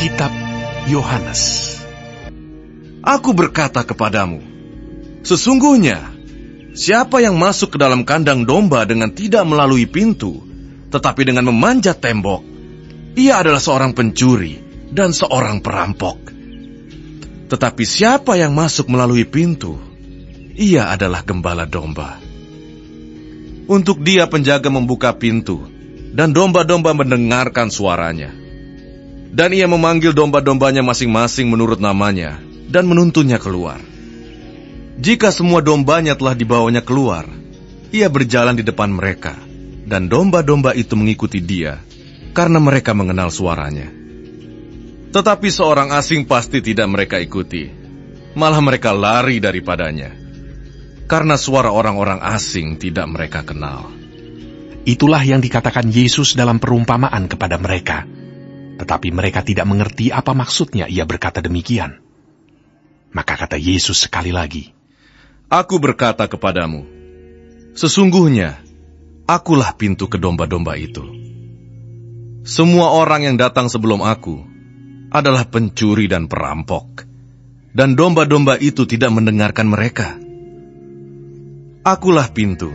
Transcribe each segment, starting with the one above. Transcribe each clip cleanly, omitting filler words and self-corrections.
Kitab Yohanes. Aku berkata kepadamu, sesungguhnya siapa yang masuk ke dalam kandang domba dengan tidak melalui pintu, tetapi dengan memanjat tembok, ia adalah seorang pencuri dan seorang perampok. Tetapi siapa yang masuk melalui pintu, ia adalah gembala domba. Untuk dia penjaga membuka pintu, dan domba-domba mendengarkan suaranya. Dan ia memanggil domba-dombanya masing-masing menurut namanya, dan menuntunnya keluar. Jika semua dombanya telah dibawanya keluar, ia berjalan di depan mereka, dan domba-domba itu mengikuti dia, karena mereka mengenal suaranya. Tetapi seorang asing pasti tidak mereka ikuti, malah mereka lari daripadanya, karena suara orang-orang asing tidak mereka kenal. Itulah yang dikatakan Yesus dalam perumpamaan kepada mereka. Tetapi mereka tidak mengerti apa maksudnya ia berkata demikian. Maka kata Yesus sekali lagi, Aku berkata kepadamu, sesungguhnya akulah pintu ke domba-domba itu. Semua orang yang datang sebelum aku adalah pencuri dan perampok, dan domba-domba itu tidak mendengarkan mereka. Akulah pintu.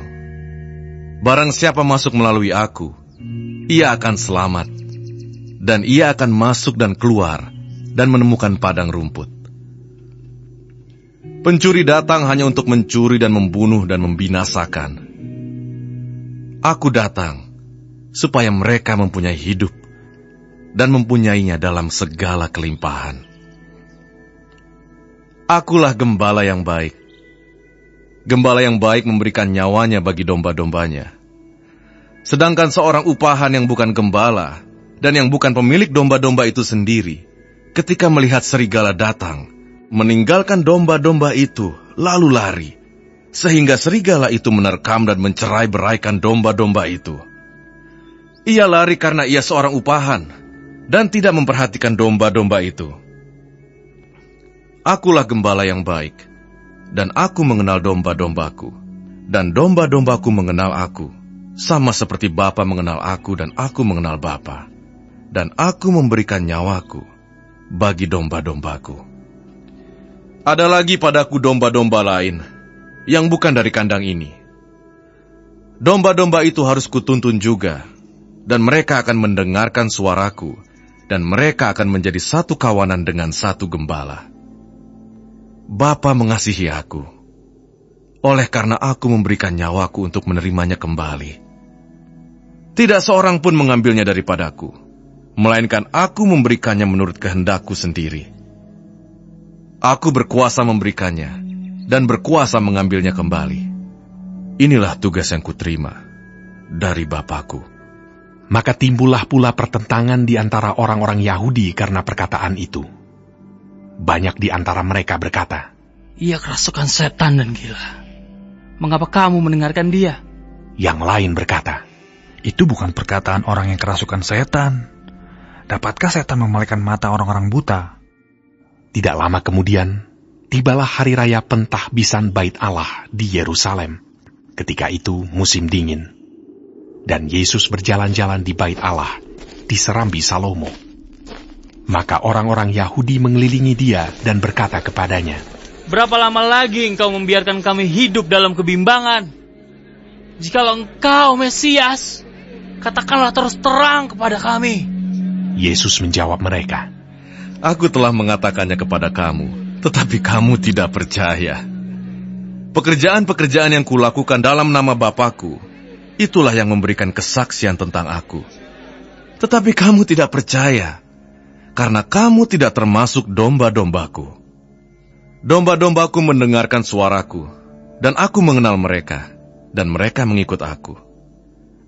Barang siapa masuk melalui aku, ia akan selamat, dan ia akan masuk dan keluar dan menemukan padang rumput. Pencuri datang hanya untuk mencuri dan membunuh dan membinasakan. Aku datang supaya mereka mempunyai hidup dan mempunyainya dalam segala kelimpahan. Akulah gembala yang baik. Gembala yang baik memberikan nyawanya bagi domba-dombanya. Sedangkan seorang upahan yang bukan gembala dan yang bukan pemilik domba-domba itu sendiri, ketika melihat serigala datang, meninggalkan domba-domba itu, lalu lari, sehingga serigala itu menerkam dan mencerai-beraikan domba-domba itu. Ia lari karena ia seorang upahan, dan tidak memperhatikan domba-domba itu. Akulah gembala yang baik, dan aku mengenal domba-dombaku, dan domba-dombaku mengenal aku, sama seperti Bapa mengenal aku dan aku mengenal Bapa. Dan aku memberikan nyawaku bagi domba-dombaku. Ada lagi padaku domba-domba lain yang bukan dari kandang ini. Domba-domba itu harus kutuntun juga, dan mereka akan mendengarkan suaraku, dan mereka akan menjadi satu kawanan dengan satu gembala. Bapa mengasihi aku, oleh karena aku memberikan nyawaku untuk menerimanya kembali. Tidak seorang pun mengambilnya daripadaku, melainkan aku memberikannya menurut kehendakku sendiri. Aku berkuasa memberikannya, dan berkuasa mengambilnya kembali. Inilah tugas yang kuterima dari Bapakku. Maka timbullah pula pertentangan di antara orang-orang Yahudi karena perkataan itu. Banyak di antara mereka berkata, Ia kerasukan setan dan gila. Mengapa kamu mendengarkan dia? Yang lain berkata, Itu bukan perkataan orang yang kerasukan setan. Dapatkah setan memalingkan mata orang-orang buta? Tidak lama kemudian, tibalah hari raya pentahbisan Bait Allah di Yerusalem. Ketika itu musim dingin. Dan Yesus berjalan-jalan di Bait Allah, di Serambi Salomo. Maka orang-orang Yahudi mengelilingi dia dan berkata kepadanya, Berapa lama lagi engkau membiarkan kami hidup dalam kebimbangan? Jikalau engkau Mesias, katakanlah terus terang kepada kami. Yesus menjawab mereka, Aku telah mengatakannya kepada kamu, tetapi kamu tidak percaya. Pekerjaan-pekerjaan yang kulakukan dalam nama Bapakku, itulah yang memberikan kesaksian tentang aku. Tetapi kamu tidak percaya, karena kamu tidak termasuk domba-dombaku. Domba-dombaku mendengarkan suaraku, dan aku mengenal mereka, dan mereka mengikut aku.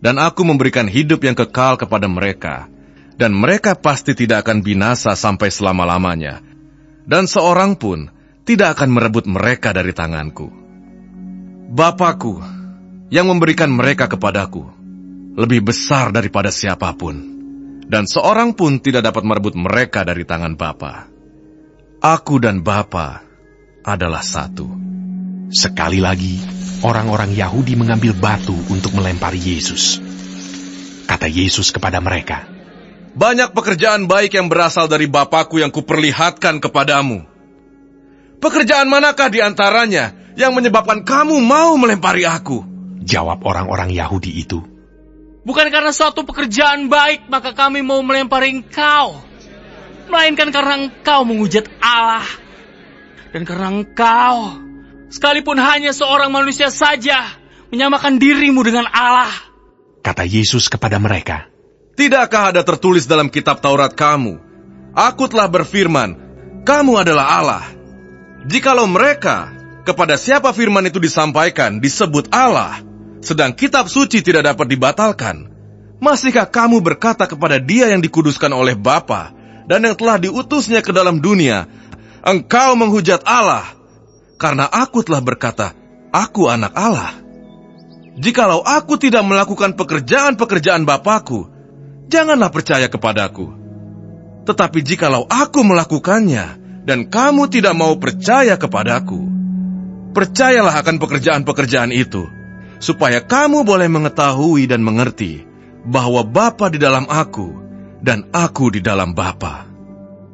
Dan aku memberikan hidup yang kekal kepada mereka, dan mereka pasti tidak akan binasa sampai selama-lamanya, dan seorang pun tidak akan merebut mereka dari tanganku. Bapakku yang memberikan mereka kepadaku lebih besar daripada siapapun, dan seorang pun tidak dapat merebut mereka dari tangan Bapa. Aku dan Bapa adalah satu. Sekali lagi, orang-orang Yahudi mengambil batu untuk melempari Yesus. Kata Yesus kepada mereka, banyak pekerjaan baik yang berasal dari Bapa-Ku yang kuperlihatkan kepadamu. Pekerjaan manakah di antaranya yang menyebabkan kamu mau melempari aku? Jawab orang-orang Yahudi itu. Bukan karena suatu pekerjaan baik maka kami mau melempari engkau, melainkan karena engkau menghujat Allah. Dan karena engkau, sekalipun hanya seorang manusia saja, menyamakan dirimu dengan Allah. Kata Yesus kepada mereka, Tidakkah ada tertulis dalam kitab Taurat kamu, Aku telah berfirman, kamu adalah Allah. Jikalau mereka, kepada siapa firman itu disampaikan, disebut Allah, sedang kitab suci tidak dapat dibatalkan, masihkah kamu berkata kepada Dia yang dikuduskan oleh Bapa dan yang telah diutusnya ke dalam dunia, engkau menghujat Allah, karena aku telah berkata, aku anak Allah. Jikalau aku tidak melakukan pekerjaan-pekerjaan Bapa-Ku, janganlah percaya kepadaku. Tetapi jikalau aku melakukannya, dan kamu tidak mau percaya kepadaku, percayalah akan pekerjaan-pekerjaan itu, supaya kamu boleh mengetahui dan mengerti bahwa Bapa di dalam aku, dan aku di dalam Bapa.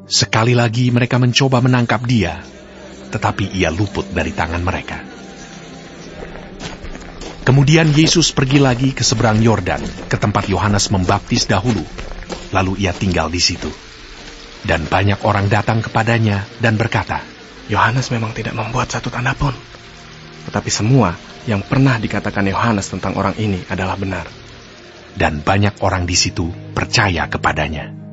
Sekali lagi mereka mencoba menangkap Dia, tetapi Ia luput dari tangan mereka. Kemudian Yesus pergi lagi ke seberang Yordan, ke tempat Yohanes membaptis dahulu. Lalu Ia tinggal di situ. Dan banyak orang datang kepadanya dan berkata, Yohanes memang tidak membuat satu tanda pun. Tetapi semua yang pernah dikatakan Yohanes tentang orang ini adalah benar. Dan banyak orang di situ percaya kepadanya.